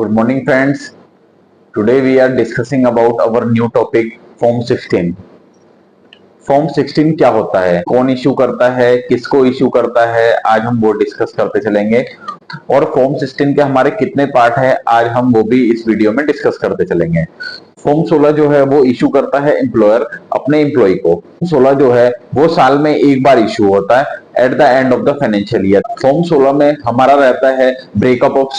Good morning, friends. Today we are discussing about our new topic Form 16. Form 16 क्या होता है, कौन issue करता है, किसको इश्यू करता है, आज हम वो डिस्कस करते चलेंगे। और फॉर्म 16 के हमारे कितने पार्ट है, आज हम वो भी इस वीडियो में डिस्कस करते चलेंगे। फॉर्म 16 जो है वो इश्यू करता है एम्प्लॉयर अपने एम्प्लॉय को। 16 जो है वो साल में एक बार इश्यू होता है at the end of the financial year. Form 16 में हमारा रहता है ब्रेकअप ऑफ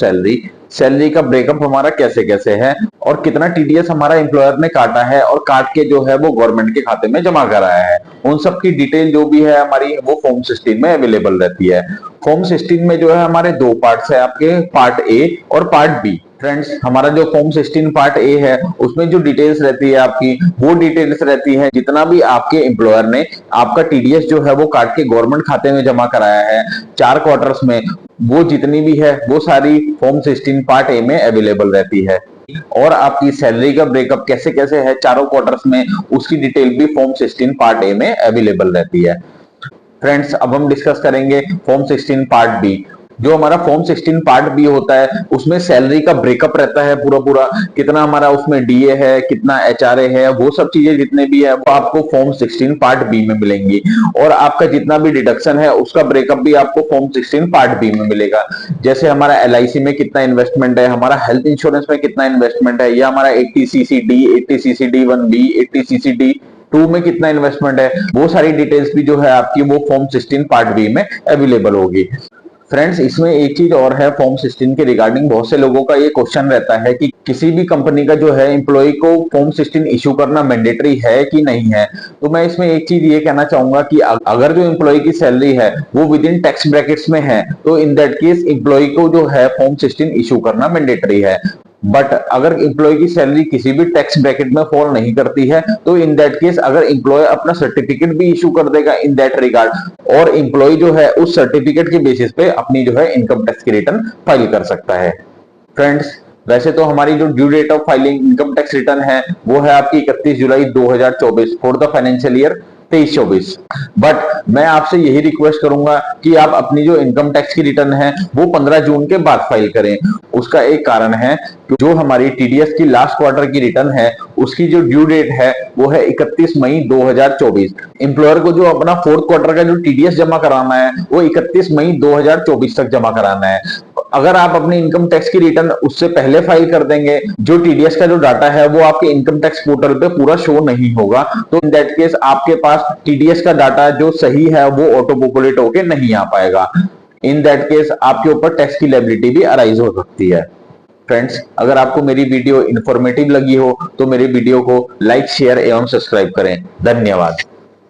सैलरी का ब्रेकअप हमारा कैसे कैसे है और कितना टीडीएस हमारा एम्प्लॉयर ने काटा है और काट के जो है वो गवर्नमेंट के खाते में जमा कराया है, उन सब की डिटेल जो भी है हमारी वो फॉर्म 16 में अवेलेबल रहती है। फॉर्म 16 में जो है हमारे दो पार्ट्स है, आपके पार्ट ए और पार्ट बी। फ्रेंड्स, हमारा जो फॉर्म 16 पार्ट ए है उसमें जो डिटेल्स रहती है आपकी वो डिटेल्स रहती है जितना भी आपके एम्प्लॉयर ने आपका टीडीएस जो है वो काट के गवर्नमेंट खाते में जमा कराया है 4 क्वार्टर्स में, वो जितनी भी है वो सारी फॉर्म 16 पार्ट ए में अवेलेबल रहती है। और आपकी सैलरी का ब्रेकअप कैसे कैसे है चारों क्वार्टर्स में, उसकी डिटेल भी फॉर्म 16 पार्ट ए में अवेलेबल रहती है। फ्रेंड्स, अब हम डिस्कस करेंगे फॉर्म 16 पार्ट बी। जो हमारा फॉर्म 16 पार्ट बी होता है उसमें सैलरी का ब्रेकअप रहता है पूरा कितना हमारा उसमें डीए है, कितना एचआरए है, वो सब चीजें जितने भी है वो आपको फॉर्म 16 पार्ट बी में मिलेंगी। और आपका जितना भी डिडक्शन है उसका ब्रेकअप भी आपको फॉर्म 16 पार्ट बी में मिलेगा। जैसे हमारा एलआईसी में कितना इन्वेस्टमेंट है, हमारा हेल्थ इंश्योरेंस में कितना इन्वेस्टमेंट है, या हमारा 80CCD 80CCD 1B 80CCD 2 में कितना इन्वेस्टमेंट है, वो सारी डिटेल्स भी जो है आपकी वो फॉर्म 16 पार्ट बी में अवेलेबल होगी। फ्रेंड्स, इसमें एक चीज और है फॉर्म 16 के रिगार्डिंग, बहुत से लोगों का ये क्वेश्चन रहता है कि किसी भी कंपनी का जो है एम्प्लॉय को फॉर्म 16 इश्यू करना मैंडेटरी है कि नहीं है। तो मैं इसमें एक चीज ये कहना चाहूंगा कि अगर जो एम्प्लॉय की सैलरी है वो विद इन टैक्स ब्रैकेट्स में है तो इन दैट केस एम्प्लॉय को जो है फॉर्म 16 इश्यू करना मैंडेटरी है। बट अगर एम्प्लॉय की सैलरी किसी भी टैक्स ब्रैकेट में फॉल नहीं करती है तो इन दैट केस अगर एम्प्लॉय अपना सर्टिफिकेट भी इशू कर देगा इन दैट रिगार्ड और एम्प्लॉय जो है उस सर्टिफिकेट के बेसिस पे अपनी जो है इनकम टैक्स की रिटर्न फाइल कर सकता है। फ्रेंड्स, वैसे तो हमारी जो due date of filing income tax return है वो है आपकी 31 जुलाई 2024 for the financial year 23-24। But मैं आपसे यही रिक्वेस्ट करूंगा कि आप अपनी जो इनकम टैक्स की रिटर्न है वो 15 जून के बाद फाइल करें। उसका एक कारण है कि जो हमारी टीडीएस की लास्ट क्वार्टर की रिटर्न है उसकी जो ड्यू डेट है वो है 31 मई 2024। एम्प्लॉयर को जो अपना फोर्थ क्वार्टर का जो टीडीएस जमा कराना है वो 31 मई 2024 तक जमा कराना है। अगर आप अपनी इनकम टैक्स की रिटर्न उससे पहले फाइल कर देंगे, जो टीडीएस का जो डाटा है वो आपके इनकम टैक्स पोर्टल पे पूरा शो नहीं होगा, तो इन दैट केस आपके पास टीडीएस का डाटा जो सही है वो ऑटो पॉपुलेट होके नहीं आ पाएगा। इन दैट केस आपके ऊपर टैक्स की लायबिलिटी भी अराइज हो सकती है। फ्रेंड्स, अगर आपको मेरी वीडियो इंफॉर्मेटिव लगी हो तो मेरे वीडियो को लाइक, शेयर एवं सब्सक्राइब करें। धन्यवाद।